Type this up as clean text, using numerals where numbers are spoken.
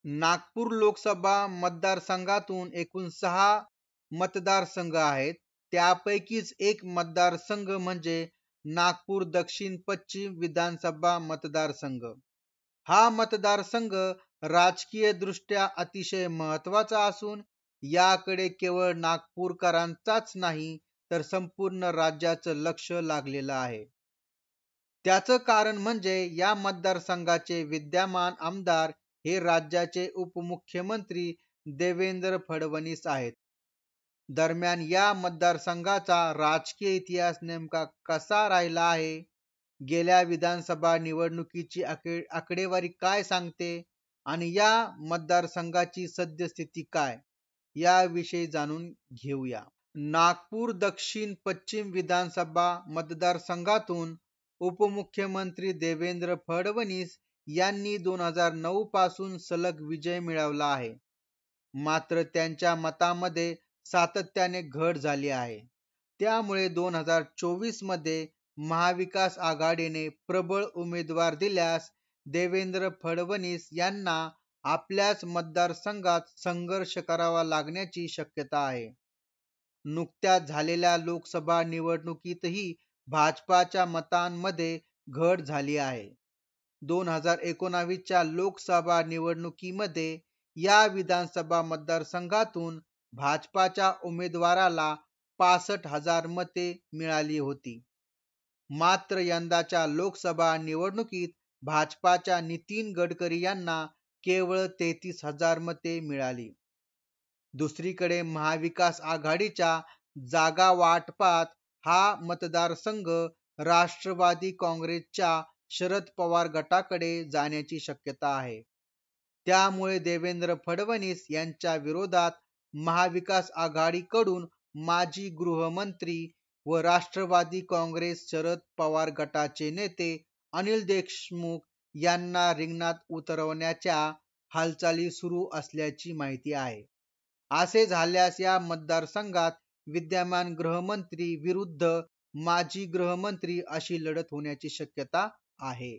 नागपूर लोकसभा मतदारसंघातून एकूण 6 मतदारसंघ आहेत. त्यापैकीच एक मतदारसंघ म्हणजे नागपूर दक्षिण पश्चिम विधानसभा मतदारसंघ. हा मतदारसंघ राजकीय दृष्ट्या अतिशय महत्वाचा असून याकडे केवळ नागपूरकरांचाच नाही तर संपूर्ण राज्याचं लक्ष लागलेलं आहे. त्याचं कारण म्हणजे या मतदारसंघाचे विद्यमान आमदार हे राज्याचे उपमुख्यमंत्री देवेंद्र फडणवीस आहेत. दरम्यान या मतदारसंघाचा राजकीय इतिहास नेमका कसा राहिला आहे, गेल्या विधानसभा निवडणुकीची आकडेवारी काय सांगते आणि या मतदारसंघाची सद्यस्थिती काय, याविषयी जाणून घेऊया. नागपूर दक्षिण पश्चिम विधानसभा मतदारसंघातून उपमुख्यमंत्री देवेंद्र फडणवीस यांनी 2009 पासून सलग विजय मिळवला आहे. मात्र त्यांच्या मतामध्ये सातत्याने घट झाली आहे. त्यामुळे 2024 मध्ये महाविकास आघाडीने प्रबळ उमेदवार दिल्यास देवेंद्र फडणवीस यांना आपल्याच मतदारसंघात संघर्ष करावा लागण्याची शक्यता आहे. नुकत्याच झालेल्या लोकसभा निवडणुकीतही भाजपाच्या मतांमध्ये घट झाली आहे. 2019 च्या लोकसभा निवडणुकीमध्ये या विधानसभा मतदारसंघातून भाजपाच्या उमेदवाराला 65,000 मते मिळाली होती. मात्र यंदाच्या लोकसभा निवडणुकीत भाजपाच्या नितीन गडकरी यांना केवळ 33,000 मते मिळाली. दुसरीकडे महाविकास आघाडीच्या जागा वाटपात हा मतदारसंघ राष्ट्रवादी काँग्रेसच्या शरद पवार गटाकडे जाण्याची शक्यता आहे. त्यामुळे देवेंद्र फडणवीस यांच्या विरोधात महाविकास आघाडीकडून माजी गृहमंत्री व राष्ट्रवादी काँग्रेस शरद पवार गटाचे नेते अनिल देशमुख यांना रिंगणात उतरवण्याच्या हालचाली सुरू असल्याची माहिती आहे. असे झाल्यास या मतदारसंघात विद्यमान गृहमंत्री विरुद्ध माजी गृहमंत्री अशी लढत होण्याची शक्यता आहे.